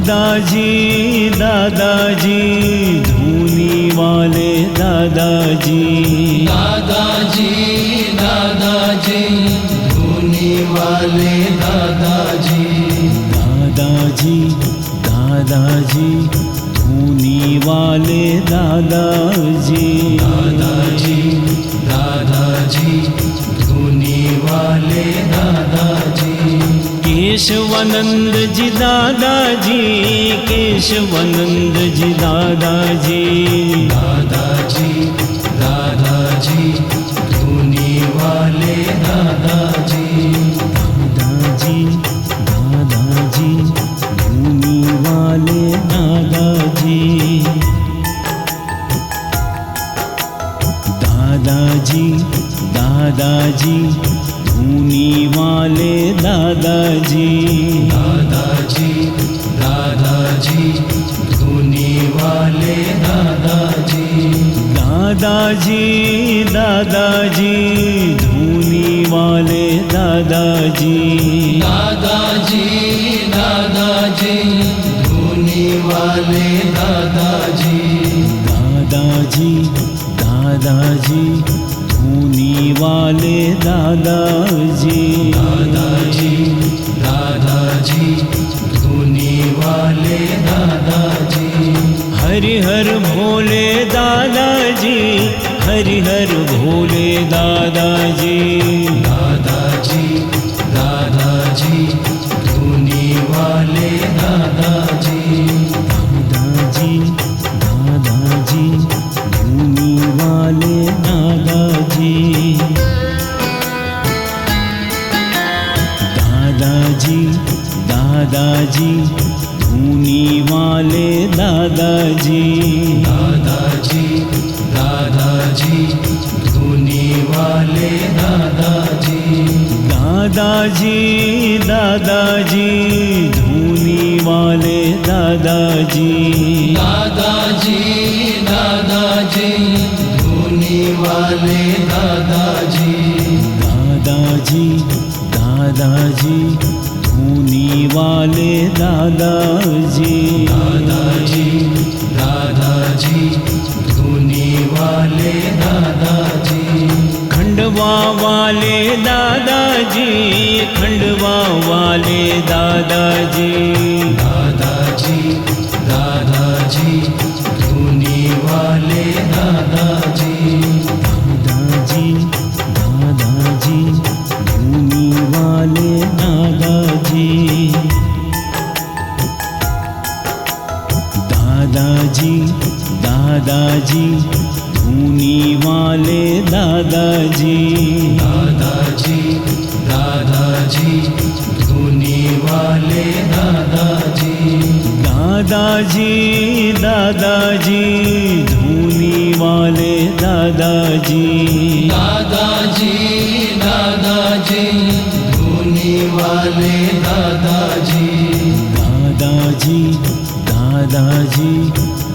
दादाजी दादाजी धूनी वाले दादाजी, दादाजी दादाजी धूनी वाले दादाजी, दादाजी दादाजी धूनी वाले दादाजी, दादाजी दादाजी धूनी वाले दादाजी। केशवानंद जी दादाजी, केशवानंद जी दादाजी, दादाजी दादाजी धूनी वाले दादाजी, दादाजी दादाजी धूनी वाले दादाजी, दादाजी दादाजी धूनी वाले दादाजी, दादाजी दादाजी धूनी वाले दादाजी, दादाजी दादाजी धूनी वाले दादाजी, दादाजी दादाजी धूनी वाले दादाजी, दादाजी दादाजी धूनी वाले दादाजी, दादाजी दादाजी धूनी वाले दादाजी। हरिहर भोले दादाजी, हरिहर भोले दादाजी, दादाजी दादाजी धूनी वाले दादाजी, दादाजी दादाजी धूनी वाले दादाजी, दादाजी दादाजी धूनी वाले दादाजी, दादाजी दादाजी धूनी वाले दादाजी, दादाजी दादाजी धूनी वाले दादाजी, दादाजी दादाजी धूनी वाले दादाजी, दादाजी दादाजी धूनी वाले दादाजी, दादाजी दादाजी धूनी वाले दादाजी, खंडवा वाले दादाजी, खंडवा वाले दादाजी, दादाजी दादाजी धूनी वाले दादाजी, दादाजी दादाजी धूनी वाले दादाजी, दादाजी दादाजी धूनी वाले दादाजी, दादाजी दादाजी धूनी वाले दादाजी, दादाजी दादाजी धूनी वाले दादाजी, दादाजी दादाजी धूनी वाले दादाजी, दादाजी दादाजी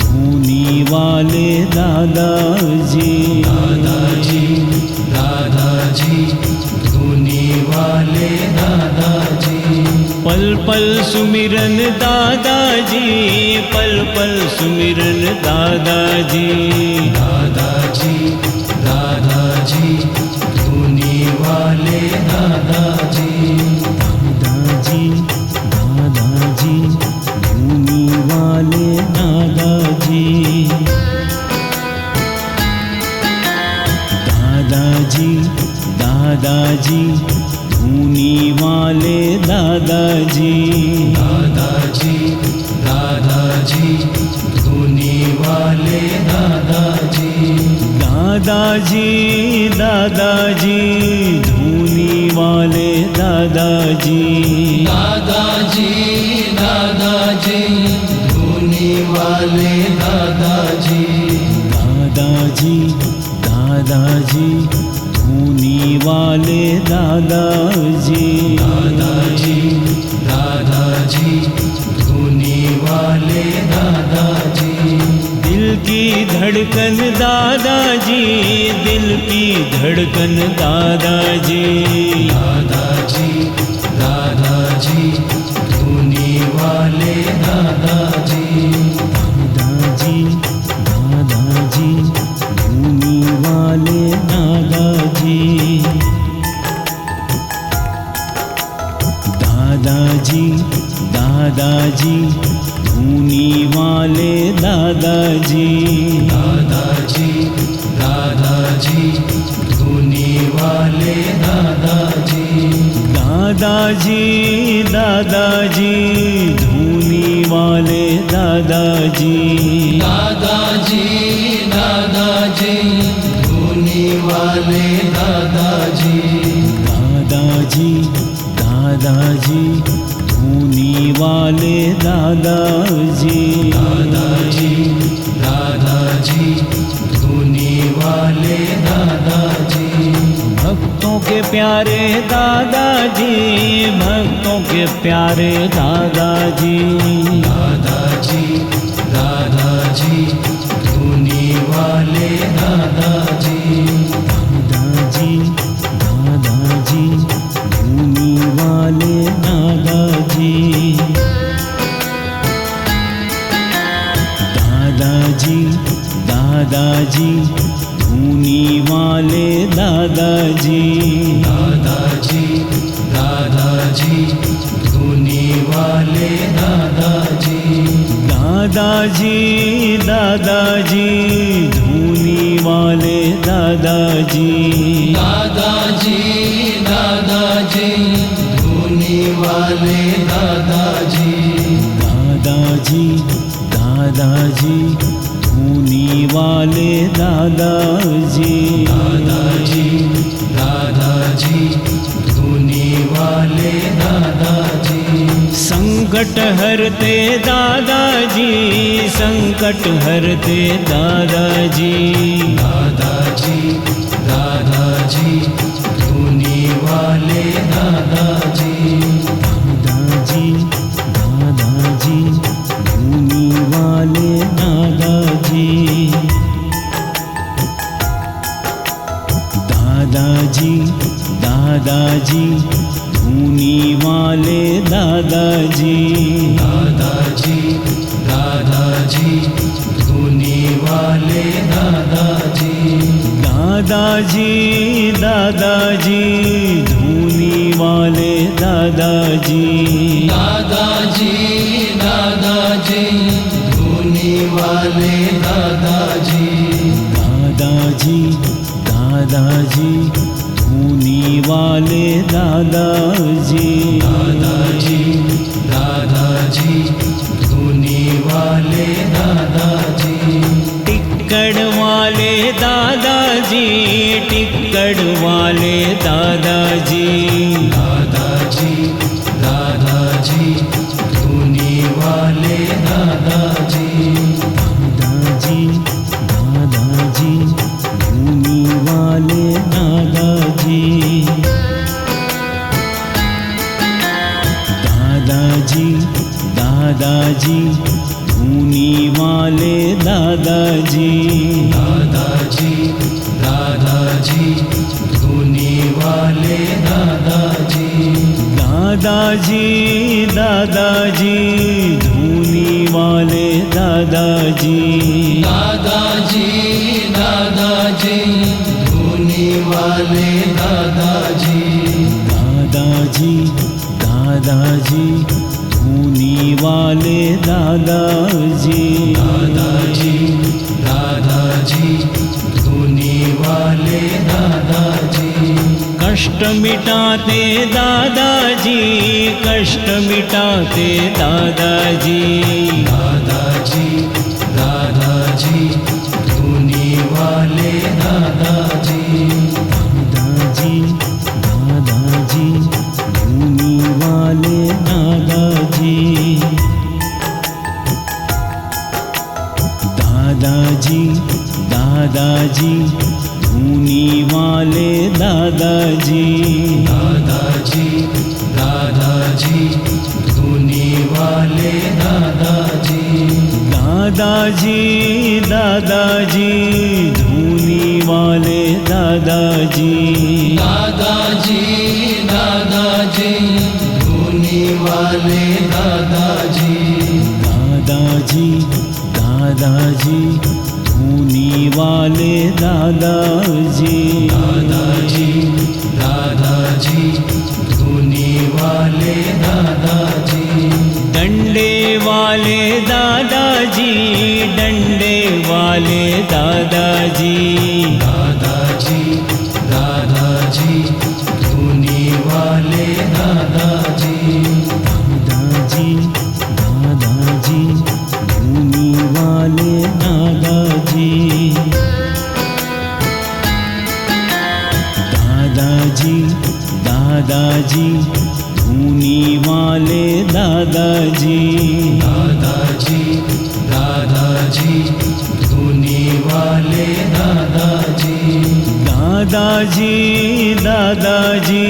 धूनी वाले दादाजी, दादाजी दादाजी धूनी वाले दादाजी, पल पल सुमिरन दादाजी, पल पल सुमिरन दादाजी, दादाजी दादाजी धूनी वाले दादाजी, दादाजी दादाजी धूनी वाले दादाजी, दादाजी दादाजी धूनी वाले दादाजी, दादाजी दादाजी धूनी वाले दादाजी, दादाजी दादाजी धूनी वाले दादाजी, दादाजी दादाजी धूनी वाले दादाजी, दादाजी दादाजी धूनी वाले दादाजी, दादाजी दादाजी धूनी वाले दादाजी, दिल की धड़कन दादाजी, दिल की धड़कन दादाजी, दादाजी दादाजी धूनी वाले दादा दादाजी दादाजी धूनी वाले दादाजी दादाजी दादाजी धूनी वाले दादाजी दादाजी दादाजी धूनी वाले दादाजी दादाजी दादाजी धूनी वाले दादाजी दादाजी दादाजी धूनी वाले दादाजी दादाजी दादाजी धूनी वाले दादाजी भक्तों के प्यारे दादाजी भक्तों के प्यारे दादाजी दादाजी दादाजी धूनी वाले दादाजी दादाजी दादाजी धूनी वाले दादाजी दादाजी दादाजी धूनी वाले दादाजी दादाजी दादाजी धूनी वाले दादाजी दादाजी दादाजी धूनी वाले दादाजी दादाजी दादाजी धूनी वाले दादाजी दादाजी दादाजी धूनी वाले दादाजी दादाजी दादाजी धूनी वाले दादाजी संकट हरते दादाजी संकट हरते दादाजी दादाजी दादाजी धूनी वाले दादाजी दादाजी दादाजी धूनी वाले दादाजी दादाजी दादाजी धूनी वाले दादाजी दादाजी दादाजी धूनी वाले दादाजी दादाजी दादाजी धूनी वाले दादाजी दादाजी दादाजी धूनी वाले दादाजी दादाजी दादाजी धूनी वाले दादाजी दादाजी दादाजी धूनी वाले दादाजी टिक्कड़ वाले दादाजी टिक्कड़ वाले दादाजी दादाजी दादाजी धूनी वाले दादाजी दादाजी दादाजी धूनी वाले दादाजी दादाजी दादाजी धूनी वाले दादाजी दादाजी दादाजी धूनी वाले दादाजी दादाजी दादाजी धूनी वाले दादाजी दादाजी दादाजी धूनी वाले दादाजी दादाजी दादाजी धूनी वाले दादाजी दादाजी दादाजी धूनी वाले दादाजी कष्ट मिटाते दादाजी कष्ट मिटाते दादाजी दादाजी दादाजी धूनी वाले दादाजी दादाजी दादाजी धूनी वाले दादाजी दादाजी दादाजी धूनी वाले दादाजी दादाजी दादाजी धूनी वाले दादाजी दादाजी दादाजी धूनी वाले दादाजी दादाजी दादाजी धूनी वाले दादाजी दादाजी दादाजी धूनी वाले दादाजी दादाजी दादाजी धूनी वाले दादाजी दादाजी दादाजी दादाजी धूनी वाले दादाजी दादाजी दादाजी धूनी वाले दादाजी दादाजी दादाजी धूनी वाले दादाजी दादाजी दादाजी धूनी वाले दादाजी दादाजी दादाजी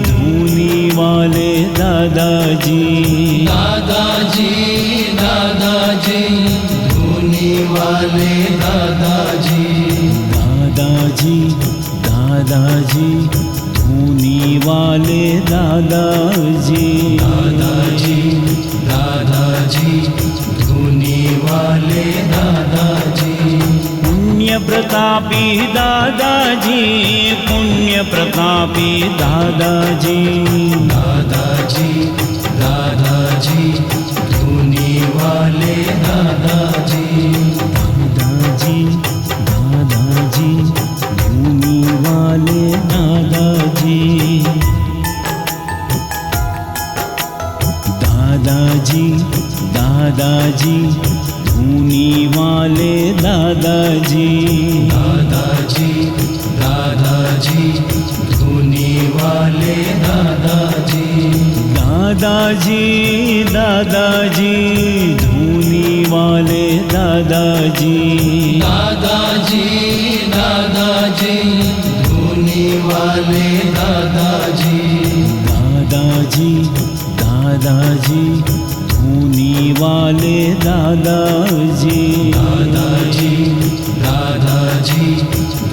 धूनी वाले दादाजी दादाजी दादाजी धूनी वाले दादाजी दादाजी दादाजी धूनी वाले दादाजी दादाजी दादाजी धूनी वाले दादाजी पुण्य प्रतापी दादाजी पुण्य प्रतापी दादाजी दादाजी दादाजी धूनी वाले दादाजी दादाजी दादाजी धूनी वाले दादाजी दादाजी दादाजी धूनी वाले दादाजी दादाजी दादाजी धूनी वाले दादाजी दादाजी दादाजी धूनी वाले दादाजी दादाजी दादाजी धूनी वाले दादाजी दादाजी दादाजी धूनी वाले दादाजी दादाजी दादाजी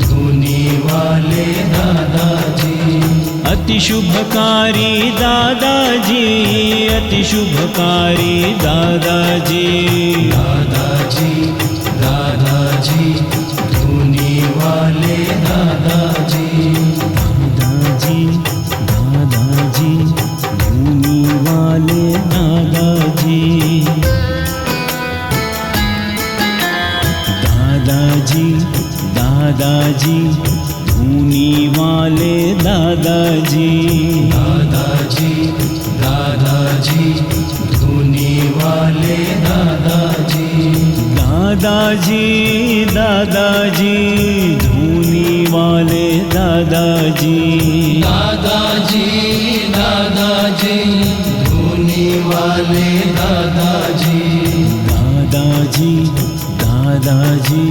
धूनी वाले दादाजी अति शुभकारी दादाजी अति शुभकारी दादाजी दादाजी दादाजी धूनी वाले दादाजी दादाजी दादाजी धूनी वाले दादाजी दादाजी दादाजी धूनी वाले दादाजी दादाजी दादाजी धूनी वाले दादाजी दादाजी दादाजी धूनी वाले दादाजी दादाजी दादाजी धूनी वाले दादाजी दादाजी दादाजी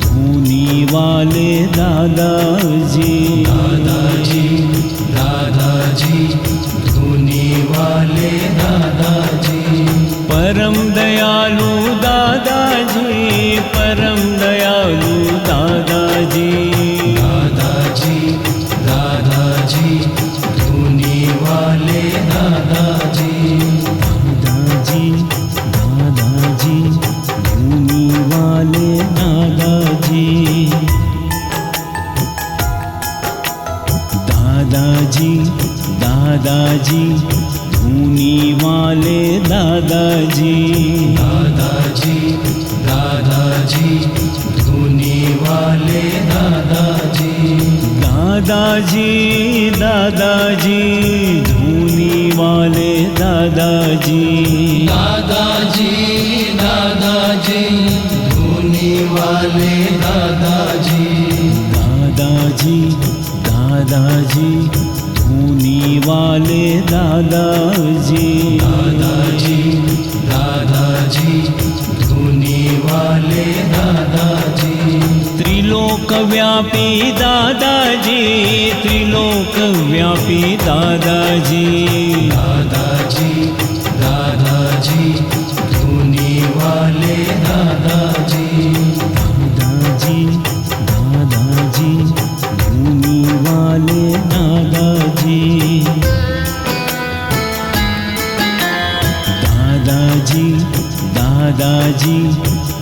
धूनी वाले दादाजी दादाजी दादाजी धूनी वाले दादाजी परम दयालु दादाजी परम दयालु दादाजी दादाजी दादाजी धूनी वाले दादाजी दादाजी दादाजी धूनी वाले दादाजी दादाजी दादाजी धूनी वाले दादाजी दादाजी दादाजी धूनी वाले दादाजी दादाजी दादाजी धूनी वाले दादाजी दादाजी दादाजी धूनी वाले दादाजी दादाजी दादाजी धूनी वाले दादाजी दादाजी दादाजी धूनी वाले दादाजी त्रिलोकव्यापी दादाजी त्रिलोकव्यापी दादाजी दादाजी दादाजी धूनी वाले दादाजी दादाजी दादाजी धूनी वाले दादाजी दादाजी दादाजी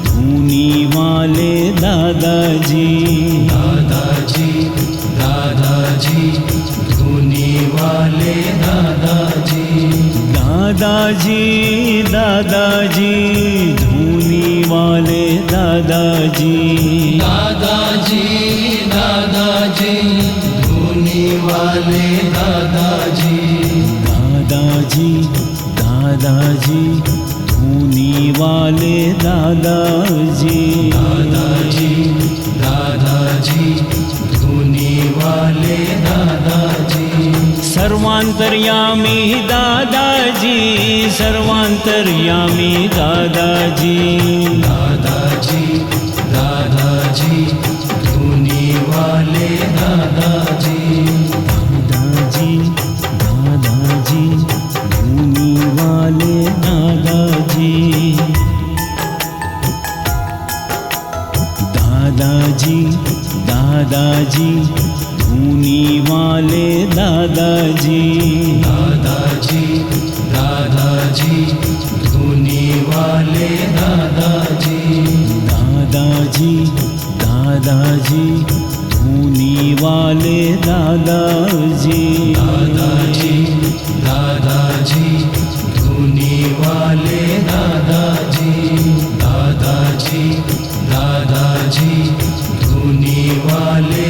धूनी वाले दादाजी दादाजी दादाजी धूनी वाले दादाजी दादाजी दादाजी धूनी वाले दादाजी दादाजी दादाजी धूनी वाले दादाजी दादाजी दादाजी धूनी वाले दादाजी दादाजी दादाजी धूनी वाले दादाजी सर्वांतर्यामी दादाजी सर्वांतर्यामी दादाजी दादाजी दादाजी धूनी वाले दादाजी दादाजी दादाजी धूनी वाले दादाजी दादाजी दादाजी धूनी वाले दादाजी दादाजी दादाजी धूनी वाले दादाजी दादाजी दादाजी धूनी वाले दादाजी दादाजी दादाजी धूनी वाले दादाजी दादाजी दादाजी धूनी वाले